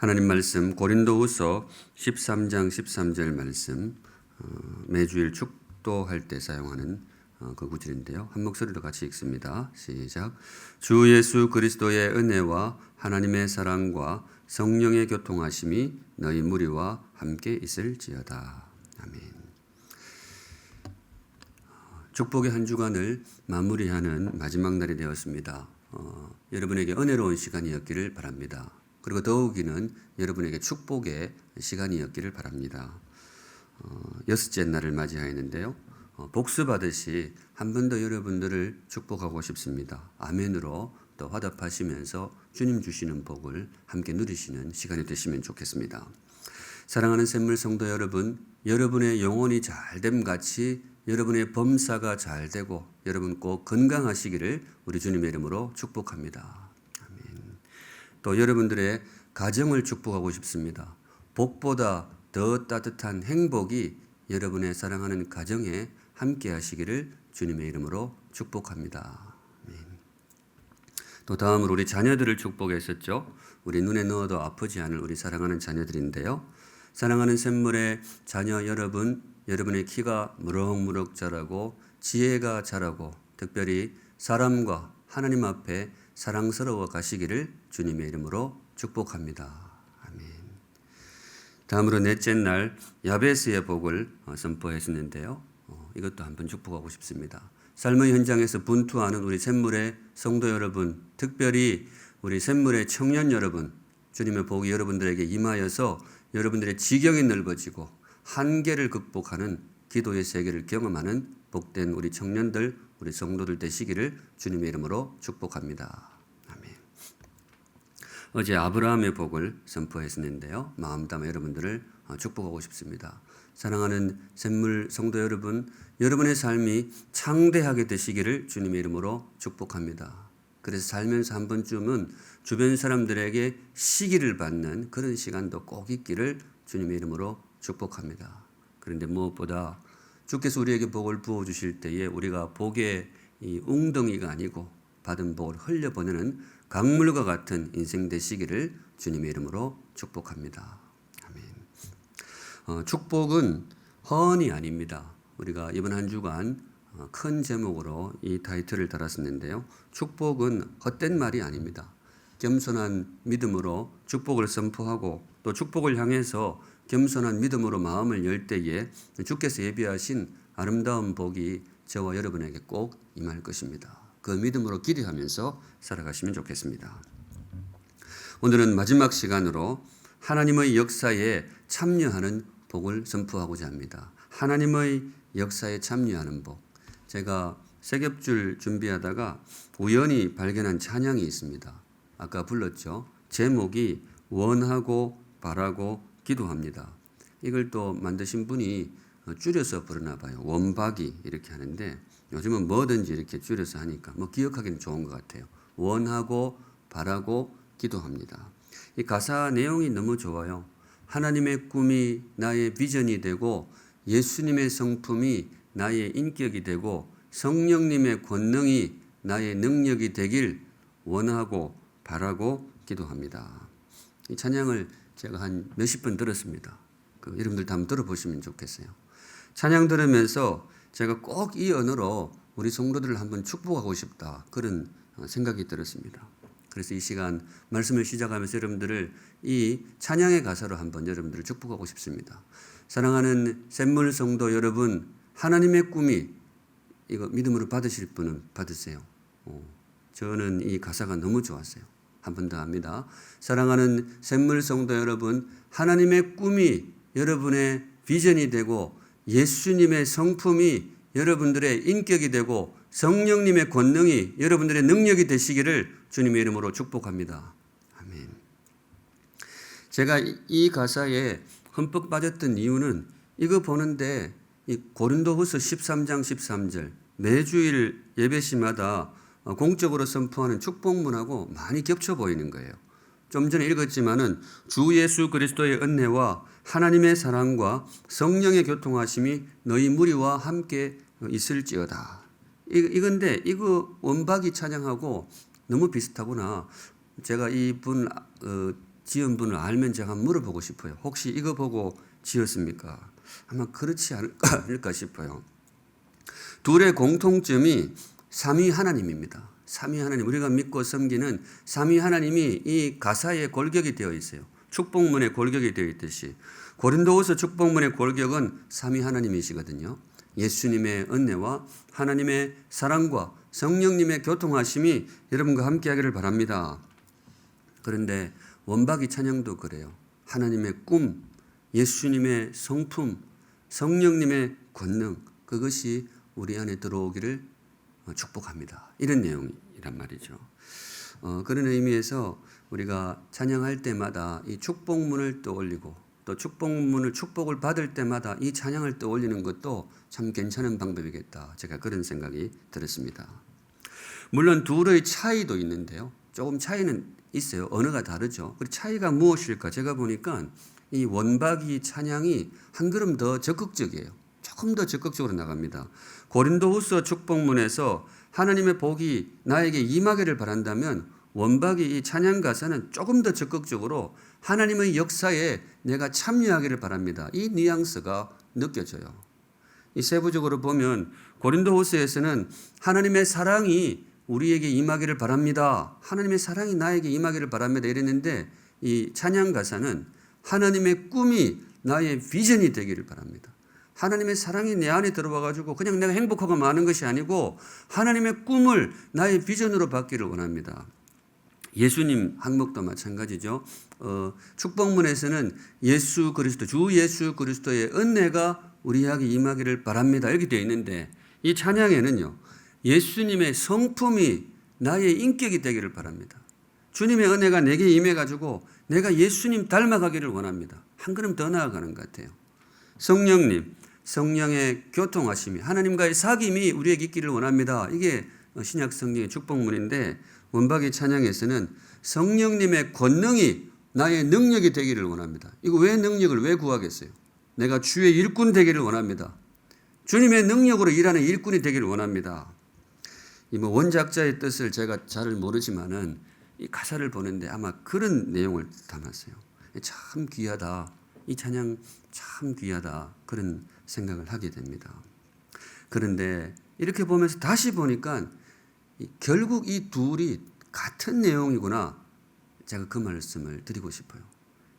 하나님 말씀 고린도후서 13장 13절 말씀 매주일 축도할 때 사용하는 그 구절인데요. 한 목소리로 같이 읽습니다. 시작. 주 예수 그리스도의 은혜와 하나님의 사랑과 성령의 교통하심이 너희 무리와 함께 있을지어다. 아멘. 축복의 한 주간을 마무리하는 마지막 날이 되었습니다. 여러분에게 은혜로운 시간이었기를 바랍니다. 그리고 더욱이는 여러분에게 축복의 시간이었기를 바랍니다. 여섯째 날을 맞이하였는데요. 복습하듯이 한 번 더 여러분들을 축복하고 싶습니다. 아멘으로 또 화답하시면서 주님 주시는 복을 함께 누리시는 시간이 되시면 좋겠습니다. 사랑하는 샘물 성도 여러분, 여러분의 영혼이 잘됨 같이 여러분의 범사가 잘되고 여러분 꼭 건강하시기를 우리 주님의 이름으로 축복합니다. 또 여러분들의 가정을 축복하고 싶습니다. 복보다 더 따뜻한 행복이 여러분의 사랑하는 가정에 함께 하시기를 주님의 이름으로 축복합니다. 또 다음으로 우리 자녀들을 축복했었죠. 우리 눈에 넣어도 아프지 않을 우리 사랑하는 자녀들인데요. 사랑하는 샘물의 자녀 여러분, 여러분의 키가 무럭무럭 자라고 지혜가 자라고 특별히 사람과 하나님 앞에 사랑스러워 가시기를 주님의 이름으로 축복합니다. 아멘. 다음으로 넷째 날 야베스의 복을 선포했었는데요. 이것도 한번 축복하고 싶습니다. 삶의 현장에서 분투하는 우리 샘물의 성도 여러분, 특별히 우리 샘물의 청년 여러분, 주님의 복이 여러분들에게 임하여서 여러분들의 지경이 넓어지고 한계를 극복하는 기도의 세계를 경험하는 복된 우리 청년들, 우리 성도들 되시기를 주님의 이름으로 축복합니다. 아멘. 어제 아브라함의 복을 선포했었는데요. 마음 담아 여러분들을 축복하고 싶습니다. 사랑하는 샘물 성도 여러분, 여러분의 삶이 창대하게 되시기를 주님의 이름으로 축복합니다. 그래서 살면서 한 번쯤은 주변 사람들에게 시기를 받는 그런 시간도 꼭 있기를 주님의 이름으로 축복합니다. 그런데 무엇보다 주께서 우리에게 복을 부어주실 때에 우리가 복의 이 웅덩이가 아니고 받은 복을 흘려보내는 강물과 같은 인생 되시기를 주님의 이름으로 축복합니다. 아멘. 축복은 헌이 아닙니다. 우리가 이번 한 주간 큰 제목으로 이 타이틀을 달았었는데요. 축복은 헛된 말이 아닙니다. 겸손한 믿음으로 축복을 선포하고 또 축복을 향해서 겸손한 믿음으로 마음을 열 때에 주께서 예비하신 아름다운 복이 저와 여러분에게 꼭 임할 것입니다. 그 믿음으로 기대하면서 살아가시면 좋겠습니다. 오늘은 마지막 시간으로 하나님의 역사에 참여하는 복을 선포하고자 합니다. 하나님의 역사에 참여하는 복. 제가 세 겹줄 준비하다가 우연히 발견한 찬양이 있습니다. 아까 불렀죠. 제목이 원하고 바라고 기도합니다. 이걸 또 만드신 분이 줄여서 부르나 봐요. 원박이 이렇게 하는데 요즘은 뭐든지 이렇게 줄여서 하니까 뭐 기억하기는 좋은 것 같아요. 원하고 바라고 기도합니다. 이 가사 내용이 너무 좋아요. 하나님의 꿈이 나의 비전이 되고 예수님의 성품이 나의 인격이 되고 성령님의 권능이 나의 능력이 되길 원하고 바라고 기도합니다. 이 찬양을 제가 한 몇십 번 들었습니다. 여러분들도 한번 들어보시면 좋겠어요. 찬양 들으면서 제가 꼭 이 언어로 우리 성도들을 한번 축복하고 싶다. 그런 생각이 들었습니다. 그래서 이 시간 말씀을 시작하면서 여러분들을 이 찬양의 가사로 한번 여러분들을 축복하고 싶습니다. 사랑하는 샘물 성도 여러분, 하나님의 꿈이 이거 믿음으로 받으실 분은 받으세요. 저는 이 가사가 너무 좋았어요. 한 번 더 합니다. 사랑하는 샘물 성도 여러분, 하나님의 꿈이 여러분의 비전이 되고 예수님의 성품이 여러분들의 인격이 되고 성령님의 권능이 여러분들의 능력이 되시기를 주님의 이름으로 축복합니다. 아멘. 제가 이 가사에 흠뻑 빠졌던 이유는 이거 보는데 이 고린도후서 13장 13절 매주일 예배시마다 공적으로 선포하는 축복문하고 많이 겹쳐 보이는 거예요. 좀 전에 읽었지만은 주 예수 그리스도의 은혜와 하나님의 사랑과 성령의 교통하심이 너희 무리와 함께 있을지어다. 이건데 이거 원박이 찬양하고 너무 비슷하구나. 제가 이분 지은 분을 알면 제가 한번 물어보고 싶어요. 혹시 이거 보고 지었습니까? 아마 그렇지 않을까 싶어요. 둘의 공통점이 삼위 하나님입니다. 삼위 하나님, 우리가 믿고 섬기는 삼위 하나님이 이 가사에 골격이 되어 있어요. 축복문에 골격이 되어 있듯이 고린도후서 축복문의 골격은 삼위 하나님이시거든요. 예수님의 은혜와 하나님의 사랑과 성령님의 교통하심이 여러분과 함께하기를 바랍니다. 그런데 원박이 찬양도 그래요. 하나님의 꿈, 예수님의 성품, 성령님의 권능, 그것이 우리 안에 들어오기를 축복합니다. 이런 내용이란 말이죠. 그런 의미에서 우리가 찬양할 때마다 이 축복문을 떠올리고 또 축복을 받을 때마다 이 찬양을 떠올리는 것도 참 괜찮은 방법이겠다. 제가 그런 생각이 들었습니다. 물론 둘의 차이도 있는데요. 조금 차이는 있어요. 언어가 다르죠. 그 차이가 무엇일까? 제가 보니까 이 원박이 찬양이 한 걸음 더 적극적이에요. 조금 더 적극적으로 나갑니다. 고린도후서 축복문에서 하나님의 복이 나에게 임하기를 바란다면 원박이 이 찬양 가사는 조금 더 적극적으로 하나님의 역사에 내가 참여하기를 바랍니다. 이 뉘앙스가 느껴져요. 이 세부적으로 보면 고린도후서에서는 하나님의 사랑이 우리에게 임하기를 바랍니다. 하나님의 사랑이 나에게 임하기를 바랍니다. 이랬는데 이 찬양 가사는 하나님의 꿈이 나의 비전이 되기를 바랍니다. 하나님의 사랑이 내 안에 들어와 가지고 그냥 내가 행복하고 마는 것이 아니고 하나님의 꿈을 나의 비전으로 받기를 원합니다. 예수님 항목도 마찬가지죠. 축복문에서는 예수 그리스도, 주 예수 그리스도의 은혜가 우리에게 임하기를 바랍니다. 이렇게 되어 있는데 이 찬양에는요. 예수님의 성품이 나의 인격이 되기를 바랍니다. 주님의 은혜가 내게 임해 가지고 내가 예수님 닮아가기를 원합니다. 한 걸음 더 나아가는 것 같아요. 성령님, 성령의 교통하심이 하나님과의 사귐이 우리에게 있기를 원합니다. 이게 신약 성경의 축복문인데 원박의 찬양에서는 성령님의 권능이 나의 능력이 되기를 원합니다. 이거 왜 능력을 왜 구하겠어요? 내가 주의 일꾼 되기를 원합니다. 주님의 능력으로 일하는 일꾼이 되기를 원합니다. 이 원작자의 뜻을 제가 잘 모르지만은 이 가사를 보는데 아마 그런 내용을 담았어요. 참 귀하다. 이 찬양 참 귀하다. 그런 생각을 하게 됩니다. 그런데 이렇게 보면서 다시 보니까 결국 이 둘이 같은 내용이구나. 제가 그 말씀을 드리고 싶어요.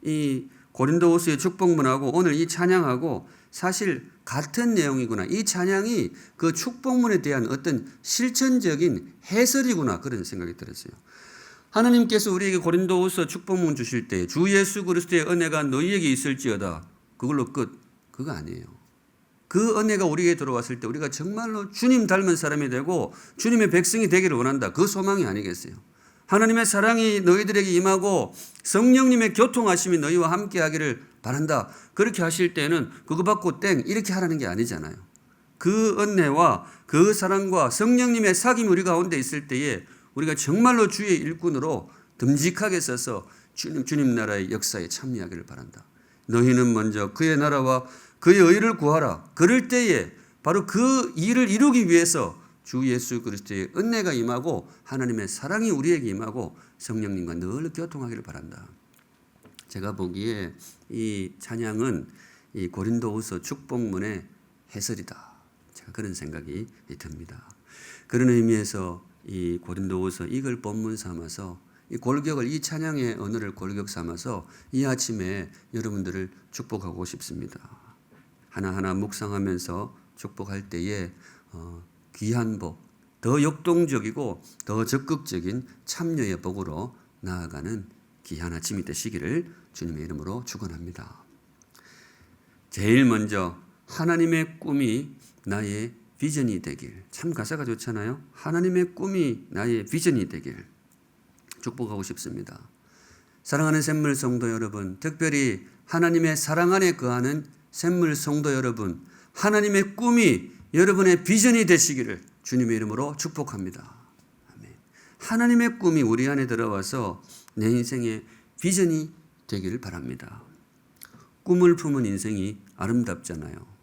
이 고린도후서의 축복문하고 오늘 이 찬양하고 사실 같은 내용이구나. 이 찬양이 그 축복문에 대한 어떤 실천적인 해설이구나. 그런 생각이 들었어요. 하나님께서 우리에게 고린도후서 축복문 주실 때 주 예수 그리스도의 은혜가 너희에게 있을지어다. 그걸로 끝. 그거 아니에요. 그 은혜가 우리에게 들어왔을 때 우리가 정말로 주님 닮은 사람이 되고 주님의 백성이 되기를 원한다. 그 소망이 아니겠어요. 하나님의 사랑이 너희들에게 임하고 성령님의 교통하심이 너희와 함께 하기를 바란다. 그렇게 하실 때는 그거 받고 땡 이렇게 하라는 게 아니잖아요. 그 은혜와 그 사랑과 성령님의 사귐이 우리 가운데 있을 때에 우리가 정말로 주의 일꾼으로 듬직하게 서서 주님 나라의 역사에 참여하기를 바란다. 너희는 먼저 그의 나라와 그의 의를 구하라. 그럴 때에 바로 그 일을 이루기 위해서 주 예수 그리스도의 은혜가 임하고 하나님의 사랑이 우리에게 임하고 성령님과 늘 교통하기를 바란다. 제가 보기에 이 찬양은 이 고린도후서 축복문의 해설이다. 제가 그런 생각이 듭니다. 그런 의미에서 이 고린도후서 이걸 본문 삼아서 이 골격을 이 찬양의 언어를 골격 삼아서 이 아침에 여러분들을 축복하고 싶습니다. 하나하나 묵상하면서 축복할 때에 귀한 복, 더 역동적이고 더 적극적인 참여의 복으로 나아가는 귀한 아침이 되시기를 주님의 이름으로 축원합니다. 제일 먼저 하나님의 꿈이 나의 비전이 되길. 참 가사가 좋잖아요. 하나님의 꿈이 나의 비전이 되길 축복하고 싶습니다. 사랑하는 샘물 성도 여러분, 특별히 하나님의 사랑 안에 거하는 샘물 성도 여러분, 하나님의 꿈이 여러분의 비전이 되시기를 주님의 이름으로 축복합니다. 아멘. 하나님의 꿈이 우리 안에 들어와서 내 인생의 비전이 되기를 바랍니다. 꿈을 품은 인생이 아름답잖아요.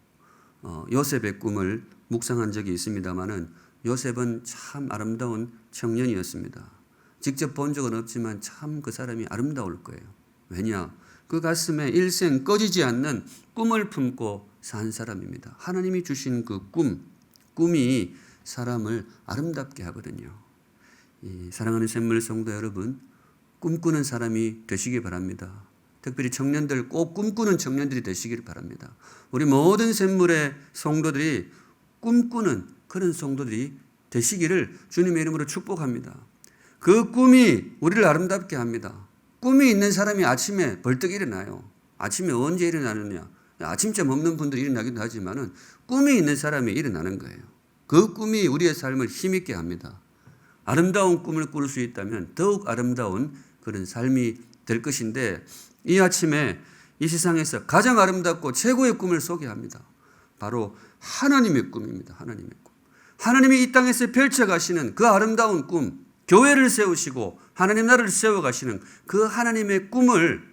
요셉의 꿈을 묵상한 적이 있습니다만은 요셉은 참 아름다운 청년이었습니다. 직접 본 적은 없지만 참 그 사람이 아름다울 거예요. 왜냐? 그 가슴에 일생 꺼지지 않는 꿈을 품고 산 사람입니다. 하나님이 주신 그 꿈이 사람을 아름답게 하거든요. 사랑하는 샘물 성도 여러분, 꿈꾸는 사람이 되시기 바랍니다. 특별히 청년들, 꼭 꿈꾸는 청년들이 되시길 바랍니다. 우리 모든 샘물의 성도들이 꿈꾸는 그런 성도들이 되시기를 주님의 이름으로 축복합니다. 그 꿈이 우리를 아름답게 합니다. 꿈이 있는 사람이 아침에 벌떡 일어나요. 아침에 언제 일어나느냐? 아침잠 없는 분들이 일어나기도 하지만은 꿈이 있는 사람이 일어나는 거예요. 그 꿈이 우리의 삶을 힘있게 합니다. 아름다운 꿈을 꿀 수 있다면 더욱 아름다운 그런 삶이 될 것인데, 이 아침에 이 세상에서 가장 아름답고 최고의 꿈을 소개합니다. 바로 하나님의 꿈입니다. 하나님의 꿈. 하나님이 이 땅에서 펼쳐가시는 그 아름다운 꿈, 교회를 세우시고 하나님 나라를 세워가시는 그 하나님의 꿈을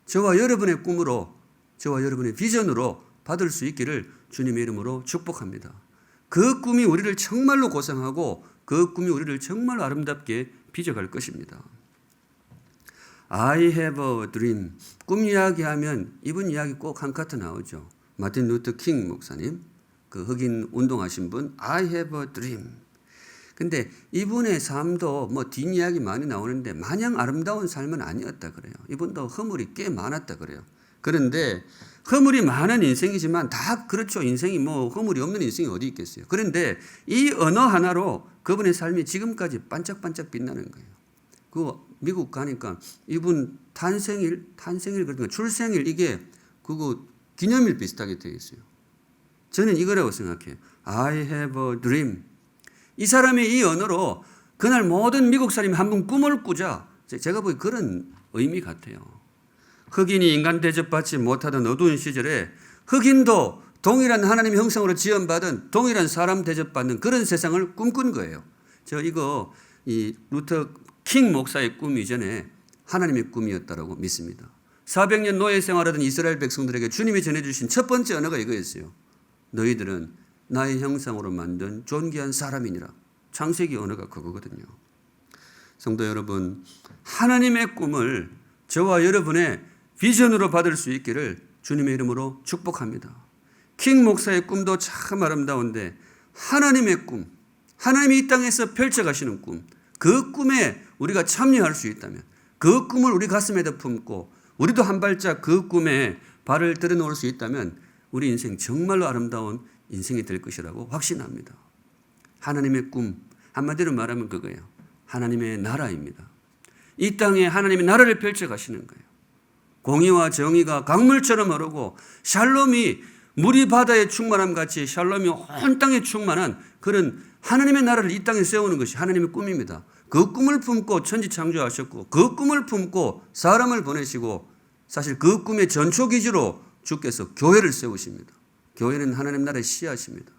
저와 여러분의 꿈으로, 저와 여러분의 비전으로 받을 수 있기를 주님의 이름으로 축복합니다. 그 꿈이 우리를 정말로 고상하고 그 꿈이 우리를 정말 아름답게 빚어갈 것입니다. I have a dream. 꿈 이야기하면 이분 이야기 꼭 한 카트 나오죠. 마틴 루터 킹 목사님, 그 흑인 운동하신 분, I have a dream. 근데 이분의 삶도 뭐 뒷이야기 많이 나오는데 마냥 아름다운 삶은 아니었다 그래요. 이분도 허물이 꽤 많았다 그래요. 그런데 허물이 많은 인생이지만 다 그렇죠. 인생이 뭐 허물이 없는 인생이 어디 있겠어요. 그런데 이 언어 하나로 그분의 삶이 지금까지 반짝반짝 빛나는 거예요. 그 미국 가니까 이분 탄생일 그러니까 출생일 이게 그거 기념일 비슷하게 되어 있어요. 저는 이거라고 생각해요. I have a dream. 이 사람이 이 언어로 그날 모든 미국 사람이 한 번 꿈을 꾸자. 제가 보기 그런 의미 같아요. 흑인이 인간 대접받지 못하던 어두운 시절에 흑인도 동일한 하나님의 형상으로 지원받은 동일한 사람 대접받는 그런 세상을 꿈꾼 거예요. 저 이거 이 루터 킹 목사의 꿈 이전에 하나님의 꿈이었다고 믿습니다. 400년 노예 생활하던 이스라엘 백성들에게 주님이 전해주신 첫 번째 언어가 이거였어요. 너희들은 나의 형상으로 만든 존귀한 사람이니라. 창세기 언어가 그거거든요. 성도 여러분, 하나님의 꿈을 저와 여러분의 비전으로 받을 수 있기를 주님의 이름으로 축복합니다. 킹 목사의 꿈도 참 아름다운데 하나님의 꿈, 하나님이 이 땅에서 펼쳐가시는 꿈, 그 꿈에 우리가 참여할 수 있다면, 그 꿈을 우리 가슴에다 품고 우리도 한 발짝 그 꿈에 발을 들여놓을 수 있다면 우리 인생 정말로 아름다운 인생이 될 것이라고 확신합니다. 하나님의 꿈, 한마디로 말하면 그거예요. 하나님의 나라입니다. 이 땅에 하나님의 나라를 펼쳐가시는 거예요. 공의와 정의가 강물처럼 흐르고 샬롬이 물이 바다에 충만함 같이 샬롬이 온 땅에 충만한 그런 하나님의 나라를 이 땅에 세우는 것이 하나님의 꿈입니다. 그 꿈을 품고 천지 창조하셨고 그 꿈을 품고 사람을 보내시고 사실 그 꿈의 전초기지로 주께서 교회를 세우십니다. 교회는 하나님 나라의 씨앗입니다.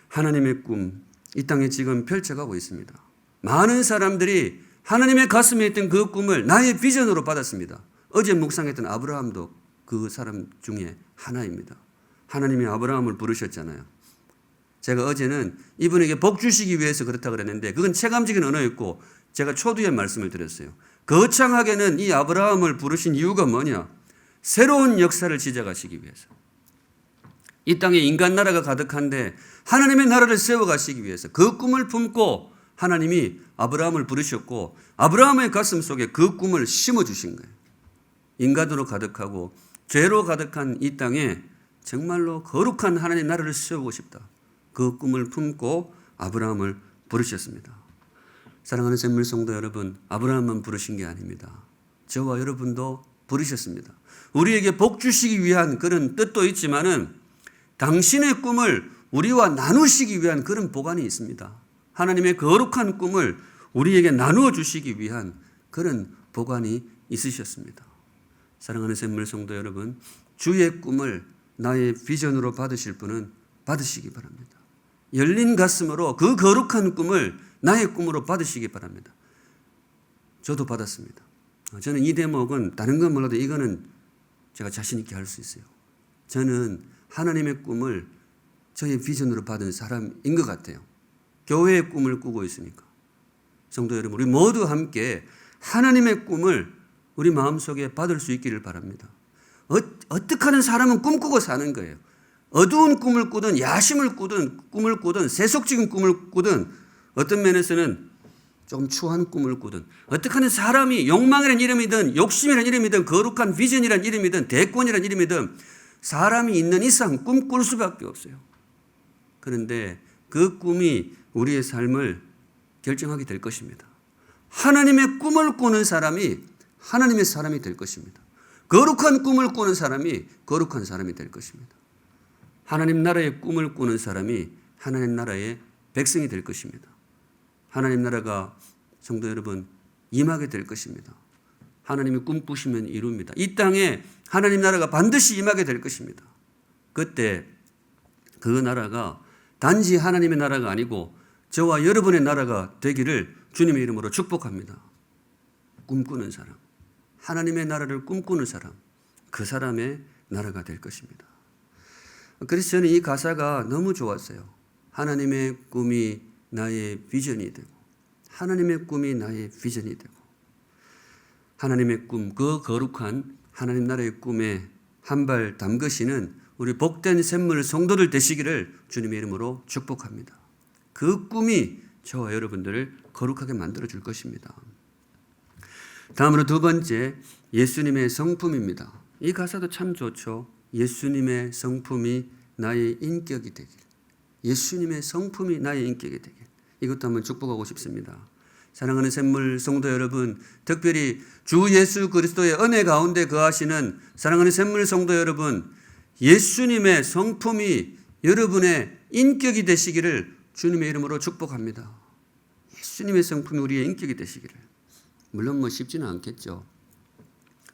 하나님의 꿈, 이 땅에 지금 펼쳐가고 있습니다. 많은 사람들이 하나님의 가슴에 있던 그 꿈을 나의 비전으로 받았습니다. 어제 묵상했던 아브라함도 그 사람 중에 하나입니다. 하나님이 아브라함을 부르셨잖아요. 제가 어제는 이분에게 복 주시기 위해서 그렇다고 그랬는데 그건 체감적인 언어였고 제가 초두에 말씀을 드렸어요. 거창하게는 이 아브라함을 부르신 이유가 뭐냐? 새로운 역사를 시작하시기 위해서. 이 땅에 인간 나라가 가득한데 하나님의 나라를 세워가시기 위해서 그 꿈을 품고 하나님이 아브라함을 부르셨고 아브라함의 가슴 속에 그 꿈을 심어주신 거예요. 인간으로 가득하고 죄로 가득한 이 땅에 정말로 거룩한 하나님의 나라를 세우고 싶다. 그 꿈을 품고 아브라함을 부르셨습니다. 사랑하는 샘물 성도 여러분, 아브라함만 부르신 게 아닙니다. 저와 여러분도 부르셨습니다. 우리에게 복 주시기 위한 그런 뜻도 있지만은 당신의 꿈을 우리와 나누시기 위한 그런 보관이 있습니다. 하나님의 거룩한 꿈을 우리에게 나누어 주시기 위한 그런 보관이 있으셨습니다. 사랑하는 샘물 성도 여러분, 주의 꿈을 나의 비전으로 받으실 분은 받으시기 바랍니다. 열린 가슴으로 그 거룩한 꿈을 나의 꿈으로 받으시기 바랍니다. 저도 받았습니다. 저는 이 대목은 다른 건 몰라도 이거는 제가 자신 있게 할 수 있어요. 저는 하나님의 꿈을 저의 비전으로 받은 사람인 것 같아요. 교회의 꿈을 꾸고 있으니까. 성도 여러분, 우리 모두 함께 하나님의 꿈을 우리 마음속에 받을 수 있기를 바랍니다. 어떻게 하는 사람은 꿈꾸고 사는 거예요. 어두운 꿈을 꾸든 야심을 꾸든 꿈을 꾸든 세속적인 꿈을 꾸든 어떤 면에서는 조금 추한 꿈을 꾸든 어떻게 하는 사람이 욕망이라는 이름이든 욕심이라는 이름이든 거룩한 비전이라는 이름이든 대권이라는 이름이든 사람이 있는 이상 꿈꿀 수밖에 없어요. 그런데 그 꿈이 우리의 삶을 결정하게 될 것입니다. 하나님의 꿈을 꾸는 사람이 하나님의 사람이 될 것입니다. 거룩한 꿈을 꾸는 사람이 거룩한 사람이 될 것입니다. 하나님 나라의 꿈을 꾸는 사람이 하나님 나라의 백성이 될 것입니다. 하나님 나라가 성도 여러분 임하게 될 것입니다. 하나님이 꿈꾸시면 이룹니다. 이 땅에 하나님 나라가 반드시 임하게 될 것입니다. 그때 그 나라가 단지 하나님의 나라가 아니고 저와 여러분의 나라가 되기를 주님의 이름으로 축복합니다. 꿈꾸는 사람, 하나님의 나라를 꿈꾸는 사람, 그 사람의 나라가 될 것입니다. 그래서 저는 이 가사가 너무 좋았어요. 하나님의 꿈이 나의 비전이 되고 하나님의 꿈이 나의 비전이 되고 하나님의 꿈, 그 거룩한 하나님 나라의 꿈에 한 발 담그시는 우리 복된 샘물 성도들 되시기를 주님의 이름으로 축복합니다. 그 꿈이 저와 여러분들을 거룩하게 만들어 줄 것입니다. 다음으로 두 번째, 예수님의 성품입니다. 이 가사도 참 좋죠. 예수님의 성품이 나의 인격이 되길. 예수님의 성품이 나의 인격이 되길. 이것도 한번 축복하고 싶습니다. 사랑하는 샘물 성도 여러분, 특별히 주 예수 그리스도의 은혜 가운데 거하시는 사랑하는 샘물 성도 여러분, 예수님의 성품이 여러분의 인격이 되시기를 주님의 이름으로 축복합니다. 예수님의 성품이 우리의 인격이 되시기를. 물론 쉽지는 않겠죠.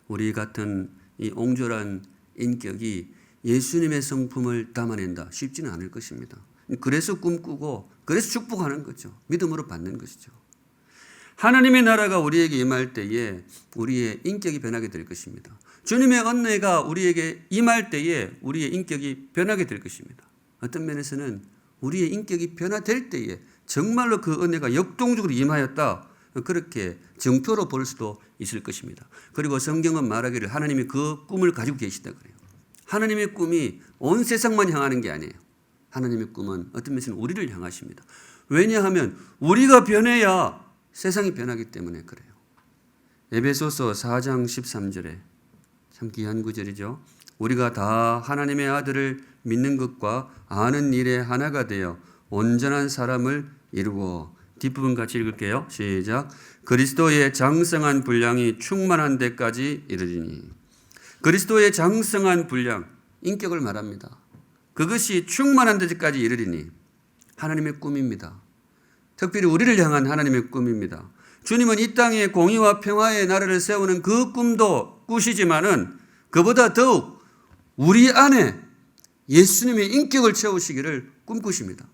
우리 같은 이 옹졸한 인격이 예수님의 성품을 담아낸다. 쉽지는 않을 것입니다. 그래서 꿈꾸고 그래서 축복하는 거죠. 믿음으로 받는 것이죠. 하나님의 나라가 우리에게 임할 때에 우리의 인격이 변하게 될 것입니다. 주님의 은혜가 우리에게 임할 때에 우리의 인격이 변하게 될 것입니다. 어떤 면에서는 우리의 인격이 변화될 때에 정말로 그 은혜가 역동적으로 임하였다. 그렇게 증표로 볼 수도 있을 것입니다. 그리고 성경은 말하기를 하나님이 그 꿈을 가지고 계시다 그래요. 하나님의 꿈이 온 세상만 향하는 게 아니에요. 하나님의 꿈은 어떤 면에서는 우리를 향하십니다. 왜냐하면 우리가 변해야 세상이 변하기 때문에 그래요. 에베소서 4장 13절에 참 귀한 구절이죠. 우리가 다 하나님의 아들을 믿는 것과 아는 일에 하나가 되어 온전한 사람을 이루어 뒷부분 같이 읽을게요. 시작. 그리스도의 장성한 분량이 충만한 데까지 이르리니. 그리스도의 장성한 분량, 인격을 말합니다. 그것이 충만한 데까지 이르리니 하나님의 꿈입니다. 특별히 우리를 향한 하나님의 꿈입니다. 주님은 이 땅에 공의와 평화의 나라를 세우는 그 꿈도 꾸시지만은 그보다 더욱 우리 안에 예수님의 인격을 채우시기를 꿈꾸십니다.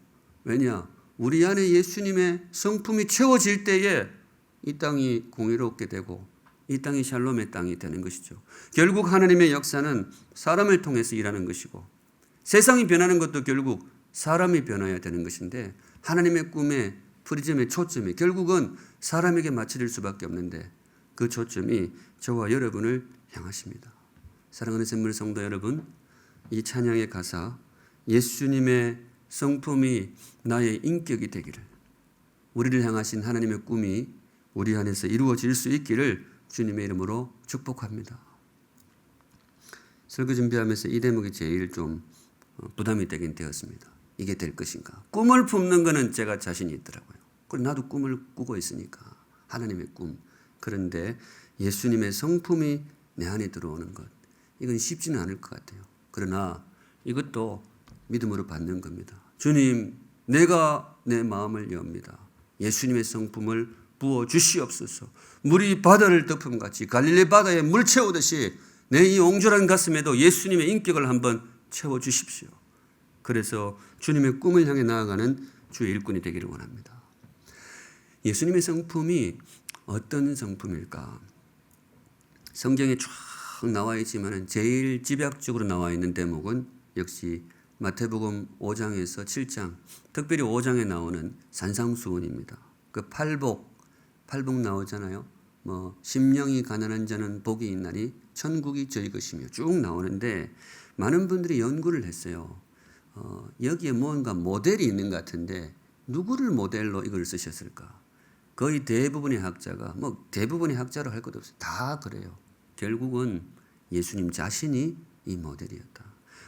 왜냐? 우리 안에 예수님의 성품이 채워질 때에 이 땅이 공의롭게 되고 이 땅이 샬롬의 땅이 되는 것이죠. 결국 하나님의 역사는 사람을 통해서 일하는 것이고 세상이 변하는 것도 결국 사람이 변해야 되는 것인데 하나님의 꿈의 프리즘의 초점이 결국은 사람에게 맞춰질 수밖에 없는데 그 초점이 저와 여러분을 향하십니다. 사랑하는 샘물 성도 여러분, 이 찬양의 가사 예수님의 성품이 나의 인격이 되기를 우리를 향하신 하나님의 꿈이 우리 안에서 이루어질 수 있기를 주님의 이름으로 축복합니다. 설교 준비하면서 이 대목이 제일 좀 부담이 되긴 되었습니다. 이게 될 것인가? 꿈을 품는 것은 제가 자신이 있더라고요. 그리고 나도 꿈을 꾸고 있으니까 하나님의 꿈. 그런데 예수님의 성품이 내 안에 들어오는 것. 이건 쉽지는 않을 것 같아요. 그러나 이것도 믿음으로 받는 겁니다. 주님, 내가 내 마음을 엽니다. 예수님의 성품을 부어 주시옵소서. 물이 바다를 덮음같이 갈릴리 바다에 물 채우듯이 내 이 옹졸한 가슴에도 예수님의 인격을 한번 채워주십시오. 그래서 주님의 꿈을 향해 나아가는 주의 일꾼이 되기를 원합니다. 예수님의 성품이 어떤 성품일까? 성경에 쫙 나와 있지만 제일 집약적으로 나와 있는 대목은 역시 마태복음 5장에서 7장, 특별히 5장에 나오는 산상수훈입니다. 그 팔복 나오잖아요. 심령이 가난한 자는 복이 있나니 천국이 저희 것이며 쭉 나오는데 많은 분들이 연구를 했어요. 여기에 뭔가 모델이 있는 것 같은데 누구를 모델로 이걸 쓰셨을까? 거의 대부분의 학자가 대부분의 학자로 할 것 없어요. 다 그래요. 결국은 예수님 자신이 이 모델이었다.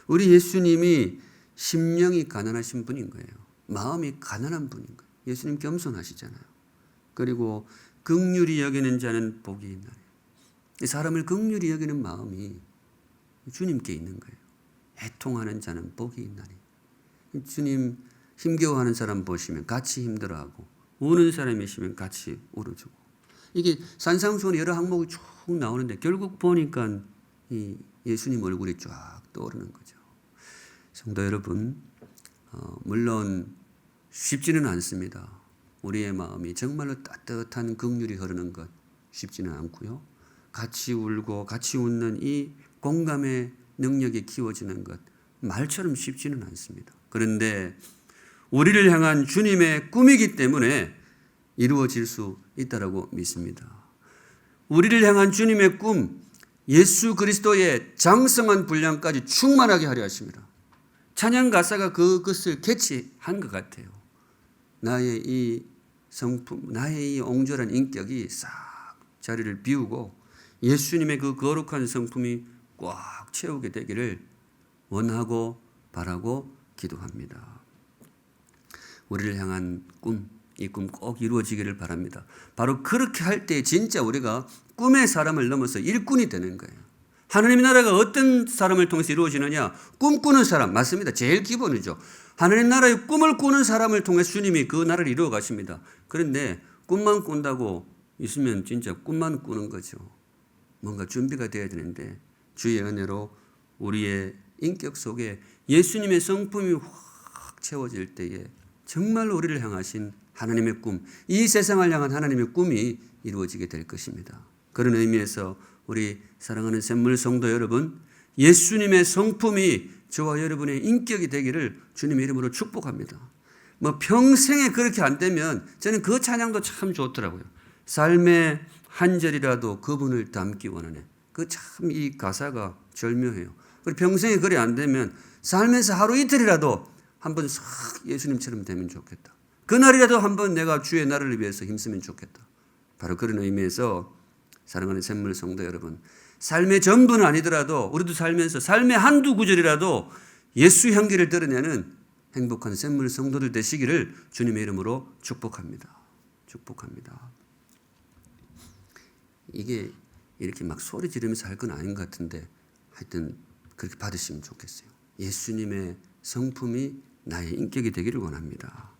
우리 예수님이 심령이 가난하신 분인 거예요. 마음이 가난한 분인 거예요. 예수님 겸손하시잖아요. 그리고 긍휼히 여기는 자는 복이 있나니. 사람을 긍휼히 여기는 마음이 주님께 있는 거예요. 애통하는 자는 복이 있나니. 주님 힘겨워하는 사람 보시면 같이 힘들어하고 우는 사람이시면 같이 울어주고. 이게 산상수훈 여러 항목이 쭉 나오는데 결국 보니까 이 예수님 얼굴이 쫙 떠오르는 거죠. 성도 여러분, 물론 쉽지는 않습니다. 우리의 마음이 정말로 따뜻한 긍휼이 흐르는 것 쉽지는 않고요. 같이 울고 같이 웃는 이 공감의 능력이 키워지는 것 말처럼 쉽지는 않습니다. 그런데 우리를 향한 주님의 꿈이기 때문에 이루어질 수 있다고 믿습니다. 우리를 향한 주님의 꿈, 예수 그리스도의 장성한 분량까지 충만하게 하려 하십니다. 찬양 가사가 그것을 캐치한 것 같아요. 나의 이 성품, 나의 이 옹졸한 인격이 싹 자리를 비우고 예수님의 그 거룩한 성품이 꽉 채우게 되기를 원하고 바라고 기도합니다. 우리를 향한 꿈, 이 꿈 꼭 이루어지기를 바랍니다. 바로 그렇게 할 때 진짜 우리가 꿈의 사람을 넘어서 일꾼이 되는 거예요. 하나님의 나라가 어떤 사람을 통해서 이루어지느냐? 꿈꾸는 사람, 맞습니다. 제일 기본이죠. 하나님 나라의 꿈을 꾸는 사람을 통해서 주님이 그 나라를 이루어 가십니다. 그런데 꿈만 꾼다고 있으면 진짜 꿈만 꾸는 거죠. 뭔가 준비가 되어야 되는데 주의 은혜로 우리의 인격 속에 예수님의 성품이 확 채워질 때에 정말로 우리를 향하신 하나님의 꿈, 이 세상을 향한 하나님의 꿈이 이루어지게 될 것입니다. 그런 의미에서 우리 사랑하는 샘물 성도 여러분, 예수님의 성품이 저와 여러분의 인격이 되기를 주님의 이름으로 축복합니다. 평생에 그렇게 안 되면 저는 그 찬양도 참 좋더라고요. 삶의 한 절이라도 그분을 담기 원하네. 그 참 이 가사가 절묘해요. 그리고 평생에 그래 안 되면 삶에서 하루 이틀이라도 한번 싹 예수님처럼 되면 좋겠다. 그날이라도 한번 내가 주의 나라를 위해서 힘쓰면 좋겠다. 바로 그런 의미에서 사랑하는 샘물 성도 여러분, 삶의 전부는 아니더라도 우리도 살면서 삶의 한두 구절이라도 예수 향기를 드러내는 행복한 샘물 성도들 되시기를 주님의 이름으로 축복합니다. 축복합니다. 이게 이렇게 막 소리 지르면서 할 건 아닌 것 같은데 하여튼 그렇게 받으시면 좋겠어요. 예수님의 성품이 나의 인격이 되기를 원합니다.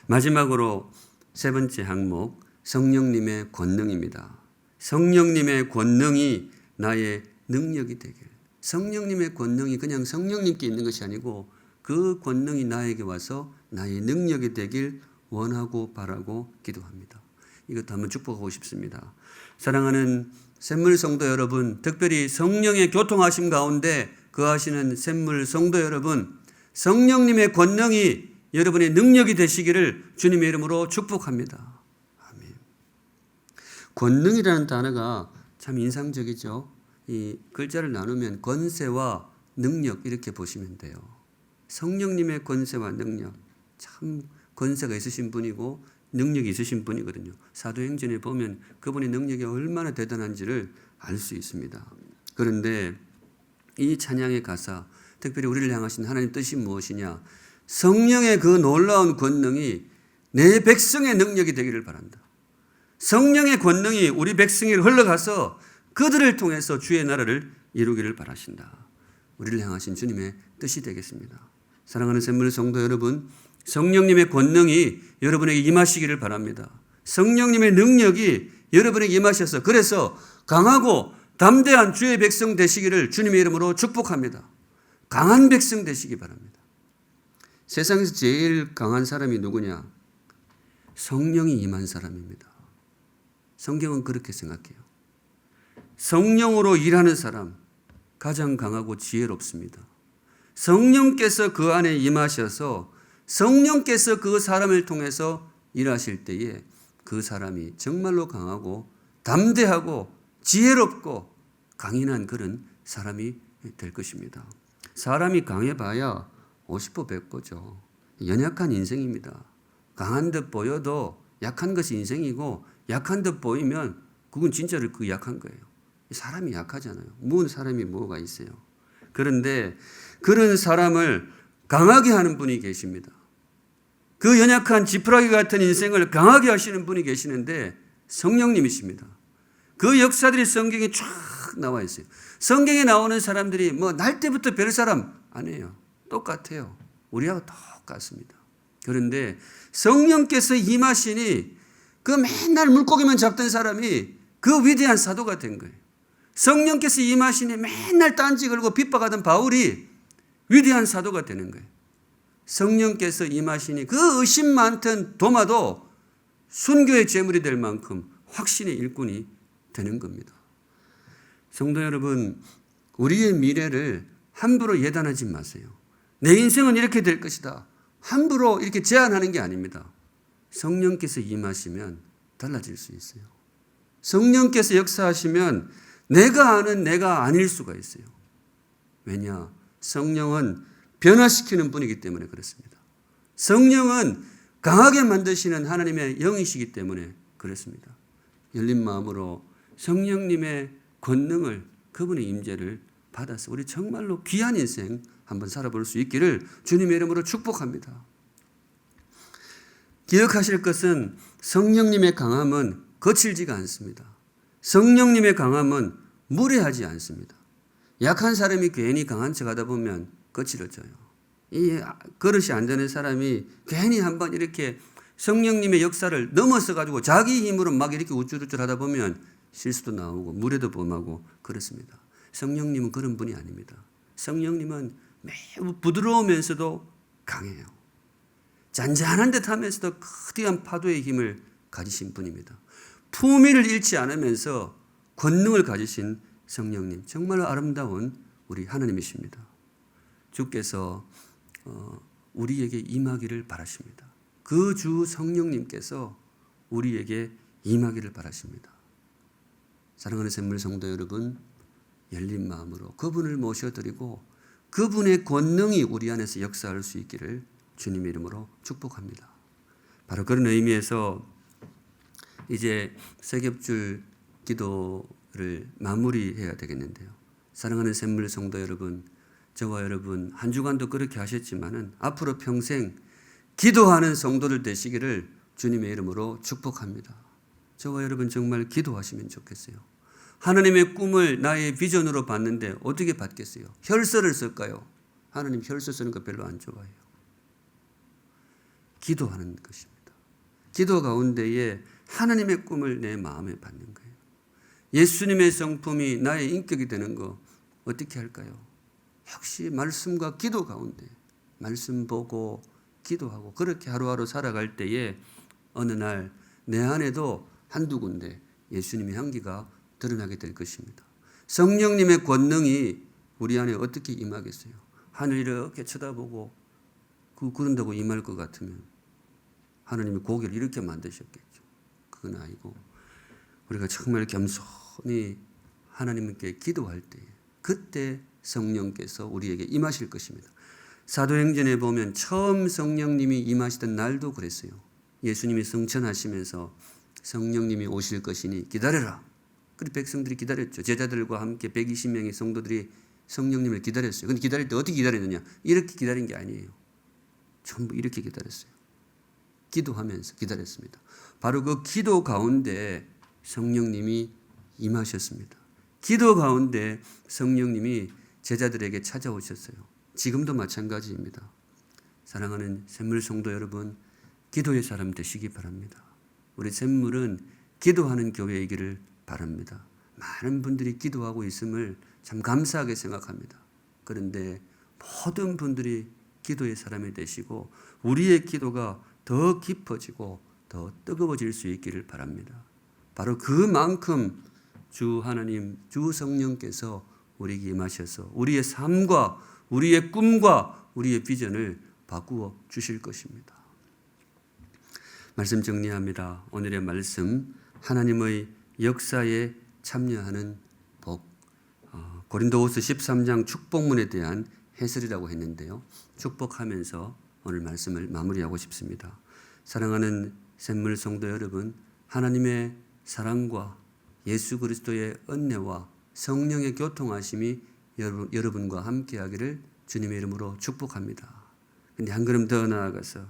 마지막으로 세 번째 항목, 성령님의 권능입니다. 성령님의 권능이 나의 능력이 되길. 성령님의 권능이 그냥 성령님께 있는 것이 아니고 그 권능이 나에게 와서 나의 능력이 되길 원하고 바라고 기도합니다. 이것도 한번 축복하고 싶습니다. 사랑하는 샘물 성도 여러분, 특별히 성령의 교통하심 가운데 거하시는 샘물 성도 여러분, 성령님의 권능이 여러분의 능력이 되시기를 주님의 이름으로 축복합니다. 아멘. 권능이라는 단어가 참 인상적이죠. 이 글자를 나누면 권세와 능력 이렇게 보시면 돼요. 성령님의 권세와 능력, 참 권세가 있으신 분이고 능력이 있으신 분이거든요. 사도행전에 보면 그분의 능력이 얼마나 대단한지를 알 수 있습니다. 그런데 이 찬양의 가사, 특별히 우리를 향하신 하나님 뜻이 무엇이냐? 성령의 그 놀라운 권능이 내 백성의 능력이 되기를 바란다. 성령의 권능이 우리 백성에게 흘러가서 그들을 통해서 주의 나라를 이루기를 바라신다. 우리를 향하신 주님의 뜻이 되겠습니다. 사랑하는 샘물 성도 여러분, 성령님의 권능이 여러분에게 임하시기를 바랍니다. 성령님의 능력이 여러분에게 임하셔서 그래서 강하고 담대한 주의 백성 되시기를 주님의 이름으로 축복합니다. 강한 백성 되시기 바랍니다. 세상에서 제일 강한 사람이 누구냐? 성령이 임한 사람입니다. 성경은 그렇게 생각해요. 성령으로 일하는 사람 가장 강하고 지혜롭습니다. 성령께서 그 안에 임하셔서 성령께서 그 사람을 통해서 일하실 때에 그 사람이 정말로 강하고 담대하고 지혜롭고 강인한 그런 사람이 될 것입니다. 사람이 강해봐야 50% 100%죠. 연약한 인생입니다. 강한 듯 보여도 약한 것이 인생이고 약한 듯 보이면 그건 진짜로 그 약한 거예요. 사람이 약하잖아요. 무슨 사람이 뭐가 있어요. 그런데 그런 사람을 강하게 하는 분이 계십니다. 그 연약한 지푸라기 같은 인생을 강하게 하시는 분이 계시는데 성령님이십니다. 그 역사들이 성경에 쫙 나와 있어요. 성경에 나오는 사람들이 뭐 날 때부터 별 사람 아니에요. 똑같아요. 우리하고 똑같습니다. 그런데 성령께서 임하시니 그 맨날 물고기만 잡던 사람이 그 위대한 사도가 된 거예요. 성령께서 임하시니 맨날 딴지 걸고 핍박하던 바울이 위대한 사도가 되는 거예요. 성령께서 임하시니 그 의심 많던 도마도 순교의 제물이 될 만큼 확신의 일꾼이 되는 겁니다. 성도 여러분, 우리의 미래를 함부로 예단하지 마세요. 내 인생은 이렇게 될 것이다. 함부로 이렇게 제안하는 게 아닙니다. 성령께서 임하시면 달라질 수 있어요. 성령께서 역사하시면 내가 아는 내가 아닐 수가 있어요. 왜냐? 성령은 변화시키는 분이기 때문에 그렇습니다. 성령은 강하게 만드시는 하나님의 영이시기 때문에 그렇습니다. 열린 마음으로 성령님의 권능을, 그분의 임재를 받아서 우리 정말로 귀한 인생 한번 살아볼 수 있기를 주님의 이름으로 축복합니다. 기억하실 것은 성령님의 강함은 거칠지가 않습니다. 성령님의 강함은 무례하지 않습니다. 약한 사람이 괜히 강한 척 하다 보면 거칠어져요. 이 그릇이 안 되는 사람이 괜히 한번 이렇게 성령님의 역사를 넘어서 가지고 자기 힘으로 막 이렇게 우쭐우쭐 하다 보면 실수도 나오고 무례도 범하고 그렇습니다. 성령님은 그런 분이 아닙니다. 성령님은 매우 부드러우면서도 강해요. 잔잔한 듯 하면서도 거대한 파도의 힘을 가지신 분입니다. 품위를 잃지 않으면서 권능을 가지신 성령님, 정말 아름다운 우리 하나님이십니다. 주께서 우리에게 임하기를 바라십니다. 그 주 성령님께서 우리에게 임하기를 바라십니다. 사랑하는 샘물 성도 여러분, 열린 마음으로 그분을 모셔드리고 그분의 권능이 우리 안에서 역사할 수 있기를 주님의 이름으로 축복합니다. 바로 그런 의미에서 이제 세 겹줄 기도를 마무리해야 되겠는데요. 사랑하는 샘물 성도 여러분, 저와 여러분 한 주간도 그렇게 하셨지만은 앞으로 평생 기도하는 성도들 되시기를 주님의 이름으로 축복합니다. 저와 여러분 정말 기도하시면 좋겠어요. 하나님의 꿈을 나의 비전으로 봤는데 어떻게 받겠어요? 혈서를 쓸까요? 하나님 혈서 쓰는 거 별로 안 좋아해요. 기도하는 것입니다. 기도 가운데에 하나님의 꿈을 내 마음에 받는 거예요. 예수님의 성품이 나의 인격이 되는 거 어떻게 할까요? 역시 말씀과 기도 가운데 말씀 보고 기도하고 그렇게 하루하루 살아갈 때에 어느 날 내 안에도 한두 군데 예수님의 향기가 드러나게 될 것입니다. 성령님의 권능이 우리 안에 어떻게 임하겠어요? 하늘 이렇게 쳐다보고 그런다고 임할 것 같으면 하나님이 고개를 이렇게 만드셨겠죠. 그건 아니고 우리가 정말 겸손히 하나님께 기도할 때 그때 성령께서 우리에게 임하실 것입니다. 사도행전에 보면 처음 성령님이 임하시던 날도 그랬어요. 예수님이 승천하시면서 성령님이 오실 것이니 기다려라. 그리고 백성들이 기다렸죠. 제자들과 함께 120명의 성도들이 성령님을 기다렸어요. 근데 기다릴 때 어떻게 기다렸느냐? 이렇게 기다린 게 아니에요. 전부 이렇게 기다렸어요. 기도하면서 기다렸습니다. 바로 그 기도 가운데 성령님이 임하셨습니다. 기도 가운데 성령님이 제자들에게 찾아오셨어요. 지금도 마찬가지입니다. 사랑하는 샘물 성도 여러분, 기도의 사람 되시기 바랍니다. 우리 샘물은 기도하는 교회이기를 바랍니다. 많은 분들이 기도하고 있음을 참 감사하게 생각합니다. 그런데 모든 분들이 기도의 사람이 되시고 우리의 기도가 더 깊어지고 더 뜨거워질 수 있기를 바랍니다. 바로 그만큼 주 하나님, 주 성령께서 우리에게 임하셔서 우리의 삶과 우리의 꿈과 우리의 비전을 바꾸어 주실 것입니다. 말씀 정리합니다. 오늘의 말씀, 하나님의 역사에 참여하는 복. 고린도후서 13장 축복문에 대한 해설이라고 했는데요. 축복하면서 오늘 말씀을 마무리하고 싶습니다. 사랑하는 샘물 성도 여러분, 하나님의 사랑과 예수 그리스도의 은혜와 성령의 교통하심이 여러분과 함께하기를 주님의 이름으로 축복합니다. 근데 한 걸음 더 나아가서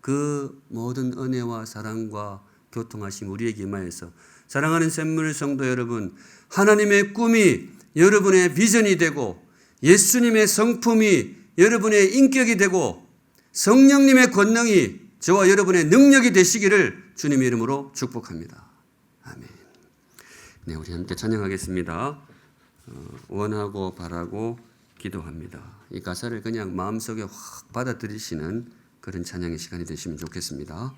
그 모든 은혜와 사랑과 교통하심 우리에게 임하여서 사랑하는 샘물 성도 여러분, 하나님의 꿈이 여러분의 비전이 되고 예수님의 성품이 여러분의 인격이 되고 성령님의 권능이 저와 여러분의 능력이 되시기를 주님의 이름으로 축복합니다. 아멘. 네, 우리 함께 찬양하겠습니다. 원하고 바라고 기도합니다. 이 가사를 그냥 마음속에 확 받아들이시는 그런 찬양의 시간이 되시면 좋겠습니다.